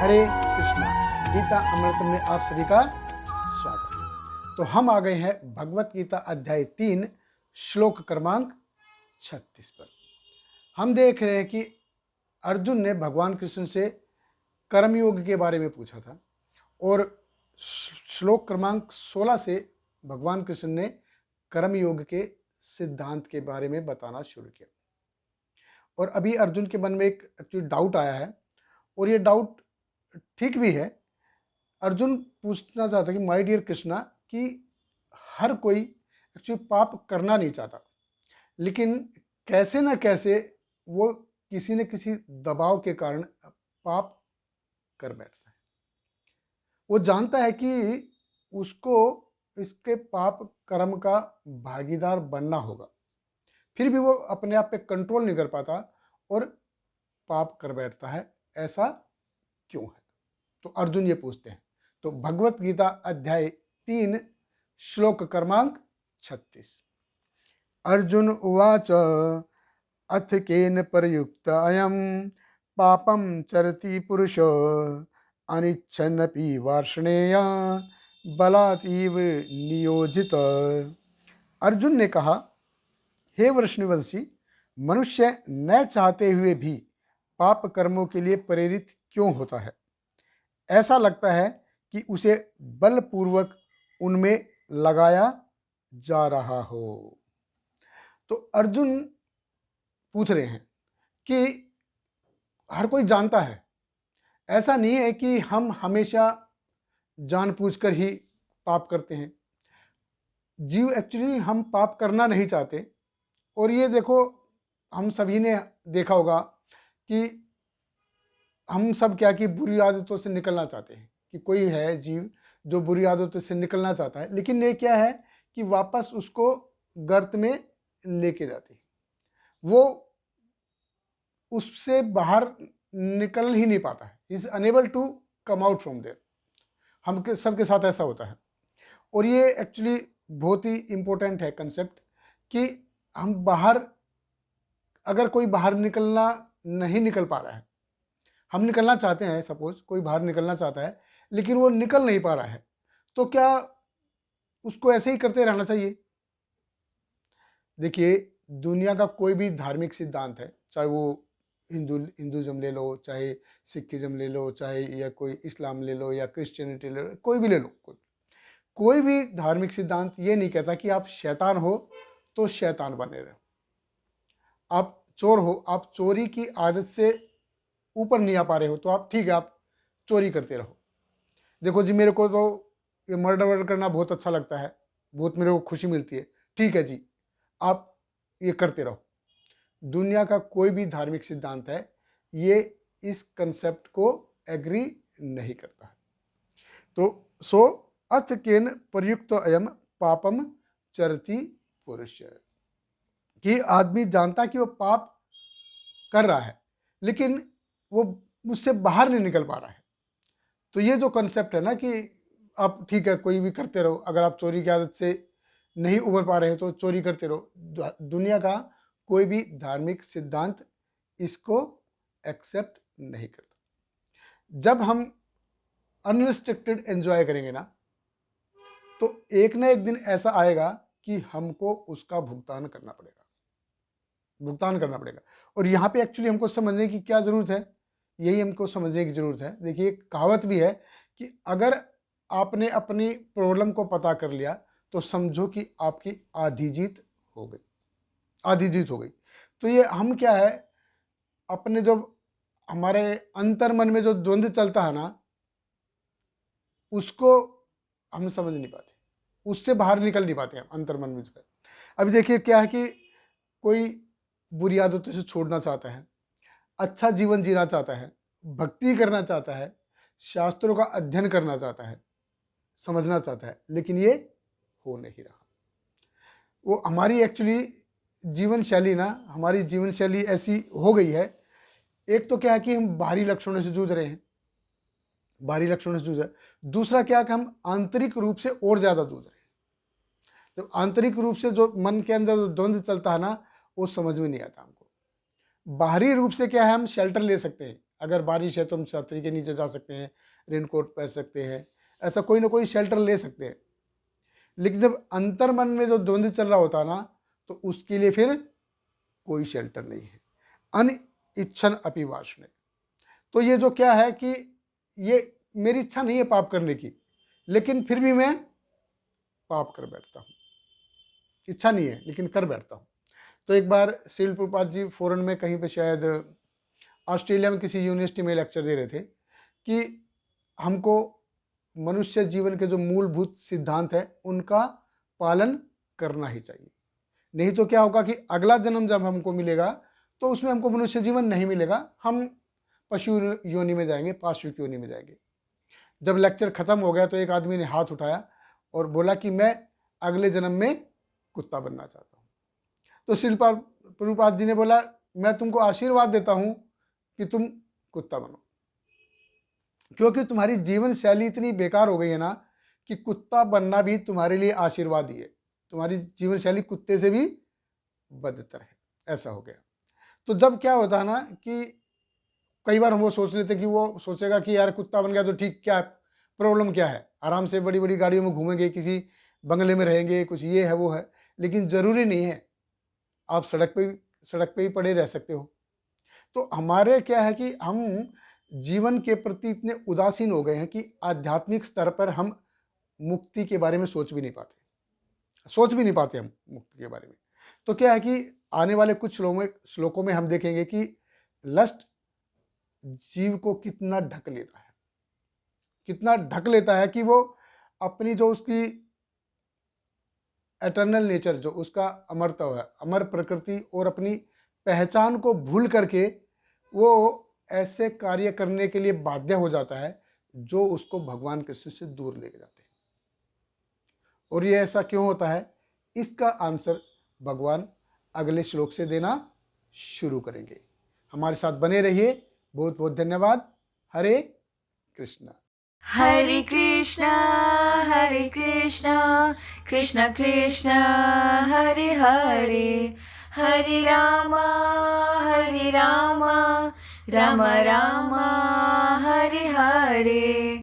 हरे कृष्णा। गीता अमृतम में आप सभी का स्वागत। तो हम आ गए हैं भगवत गीता अध्याय 3 श्लोक क्रमांक 36 पर। हम देख रहे हैं कि अर्जुन ने भगवान कृष्ण से कर्मयोग के बारे में पूछा था और श्लोक क्रमांक 16 से भगवान कृष्ण ने कर्मयोग के सिद्धांत के बारे में बताना शुरू किया। और अभी अर्जुन के मन में एक एक्चुअली डाउट आया है और ये डाउट ठीक भी है। अर्जुन पूछना चाहता है कि माय डियर कृष्णा, कि हर कोई एक्चुअली पाप करना नहीं चाहता, लेकिन कैसे ना कैसे वो किसी न किसी दबाव के कारण पाप कर बैठता है। वो जानता है कि उसको इसके पाप कर्म का भागीदार बनना होगा, फिर भी वो अपने आप पे कंट्रोल नहीं कर पाता और पाप कर बैठता है। ऐसा क्यों है? तो अर्जुन ये पूछते हैं। तो भगवत गीता अध्याय 3 श्लोक क्रमांक 36। अर्जुन उवाच अथ केन प्रयुक्त अयम पापम चरति पुरुष अनिच्छन्नपि वार्ष्णेय बलातीव नियोजित। अर्जुन ने कहा, हे वृषणवंशी, मनुष्य न चाहते हुए भी पाप कर्मों के लिए प्रेरित क्यों होता है? ऐसा लगता है कि उसे बलपूर्वक उनमें लगाया जा रहा हो। तो अर्जुन पूछ रहे हैं कि हर कोई जानता है, ऐसा नहीं है कि हम हमेशा जानबूझकर ही पाप करते हैं। जीव एक्चुअली हम पाप करना नहीं चाहते। और ये देखो, हम सभी ने देखा होगा कि हम सब क्या कि बुरी आदतों से निकलना चाहते हैं, कि कोई है जीव जो बुरी आदतों से निकलना चाहता है, लेकिन ये क्या है कि वापस उसको गर्त में लेके जाती है। वो उससे बाहर निकल ही नहीं पाता है, is unable to come out from there. हम सबके साथ ऐसा होता है। और ये एक्चुअली बहुत ही इम्पोर्टेंट है कंसेप्ट कि हम बाहर, अगर कोई बाहर निकलना नहीं निकल पा रहा है, हम निकलना चाहते हैं, सपोज कोई बाहर निकलना चाहता है लेकिन वो निकल नहीं पा रहा है, तो क्या उसको ऐसे ही करते रहना चाहिए? देखिए, दुनिया का कोई भी धार्मिक सिद्धांत है, चाहे वो हिंदुज़म ले लो, चाहे सिखिज़म ले लो, चाहे या कोई इस्लाम ले लो या क्रिश्चियनिटी ले लो, कोई भी ले लो, कोई भी धार्मिक सिद्धांत ये नहीं कहता कि आप शैतान हो तो शैतान बने रहो, आप चोर हो, आप चोरी की आदत से ऊपर नहीं आ पा रहे हो तो आप ठीक है, आप चोरी करते रहो। देखो जी, मेरे को तो ये मर्डर वर्डर करना बहुत अच्छा लगता है, बहुत मेरे को खुशी मिलती है, ठीक है जी, आप ये करते रहो। दुनिया का कोई भी धार्मिक सिद्धांत है ये इस कंसेप्ट को एग्री नहीं करता है। तो सो अथ केन प्रयुक्त अयम पापम चरति पुरुष, कि आदमी जानता कि वो पाप कर रहा है लेकिन वो उससे बाहर नहीं निकल पा रहा है। तो ये जो कंसेप्ट है ना कि आप ठीक है कोई भी करते रहो, अगर आप चोरी की आदत से नहीं उबर पा रहे हो तो चोरी करते रहो, दुनिया का कोई भी धार्मिक सिद्धांत इसको एक्सेप्ट नहीं करता। जब हम अनरिस्ट्रिक्टेड एंजॉय करेंगे ना, तो एक ना एक दिन ऐसा आएगा कि हमको उसका भुगतान करना पड़ेगा। और यहाँ पे एक्चुअली हमको समझने की क्या ज़रूरत है, यही हमको समझने की ज़रूरत है। देखिए, एक कहावत भी है कि अगर आपने अपनी प्रॉब्लम को पता कर लिया तो समझो कि आपकी आधी जीत हो गई। तो ये हम क्या है, अपने जो हमारे अंतर मन में जो द्वंद्व चलता है ना, उसको हम समझ नहीं पाते, उससे बाहर निकल नहीं पाते हम अंतर मन में जो है। अभी देखिए क्या है कि कोई बुरी आदतों से छोड़ना चाहता है, अच्छा जीवन जीना चाहता है, भक्ति करना चाहता है, शास्त्रों का अध्ययन करना चाहता है, समझना चाहता है, लेकिन ये हो नहीं रहा। वो हमारी एक्चुअली जीवन शैली ना, हमारी जीवन शैली ऐसी हो गई है। एक तो क्या है कि हम बाहरी लक्षणों से जूझ रहे हैं, दूसरा क्या है कि हम आंतरिक रूप से और ज़्यादा जूझ रहे हैं। जब आंतरिक रूप से जो मन के अंदर जो द्वंद्व चलता है ना, वो समझ में नहीं आता हमको। बाहरी रूप से क्या है, हम शेल्टर ले सकते हैं, अगर बारिश है तो हम छतरी के नीचे जा सकते हैं, रेनकोट पहन सकते हैं, ऐसा कोई ना कोई शेल्टर ले सकते हैं। लेकिन जब अंतर मन में जो द्वंद्व चल रहा होता है ना, तो उसके लिए फिर कोई शेल्टर नहीं है। अनिच्छन अपि वासने, तो ये जो क्या है कि ये मेरी इच्छा नहीं है पाप करने की, लेकिन फिर भी मैं पाप कर बैठता हूँ। इच्छा नहीं है लेकिन कर बैठता हूँ। तो एक बार श्रील प्रभुपाद जी फॉरेन में कहीं पे शायद ऑस्ट्रेलिया में किसी यूनिवर्सिटी में लेक्चर दे रहे थे कि हमको मनुष्य जीवन के जो मूलभूत सिद्धांत है उनका पालन करना ही चाहिए। नहीं तो क्या होगा कि अगला जन्म जब हमको मिलेगा तो उसमें हमको मनुष्य जीवन नहीं मिलेगा, हम पशु योनि में जाएंगे, पाशविक योनि में जाएंगे। जब लेक्चर खत्म हो गया तो एक आदमी ने हाथ उठाया और बोला कि मैं अगले जन्म में कुत्ता बनना चाहता हूँ। तो श्रील प्रभुपाद जी ने बोला, मैं तुमको आशीर्वाद देता हूँ कि तुम कुत्ता बनो, क्योंकि तुम्हारी जीवन शैली इतनी बेकार हो गई है ना कि कुत्ता बनना भी तुम्हारे लिए आशीर्वाद ही है। तुम्हारी जीवन शैली कुत्ते से भी बदतर है, ऐसा हो गया। तो जब क्या होता है ना कि कई बार हम वो सोच लेते कि वो सोचेगा कि यार कुत्ता बन गया तो ठीक, क्या प्रॉब्लम क्या है, आराम से बड़ी बड़ी गाड़ियों में घूमेंगे, किसी बंगले में रहेंगे, कुछ ये है वो है। लेकिन ज़रूरी नहीं है, आप सड़क पे ही पड़े रह सकते हो। तो हमारे क्या है कि हम जीवन के प्रति इतने उदासीन हो गए हैं कि आध्यात्मिक स्तर पर हम मुक्ति के बारे में सोच भी नहीं पाते हम मुक्ति के बारे में। तो क्या है कि आने वाले कुछ श्लोकों में हम देखेंगे कि लस्ट जीव को कितना ढक लेता है कि वो अपनी जो उसकी एटर्नल नेचर, जो उसका अमरत्व है, अमर प्रकृति और अपनी पहचान को भूल करके वो ऐसे कार्य करने के लिए बाध्य हो जाता है जो उसको भगवान कृष्ण से दूर लेके जाते हैं। और ये ऐसा क्यों होता है, इसका आंसर भगवान अगले श्लोक से देना शुरू करेंगे। हमारे साथ बने रहिए। बहुत बहुत धन्यवाद। हरे कृष्णा। हरे कृष्णा कृष्ण कृष्ण हरे हरे, हरे रामा राम राम हरे हरे।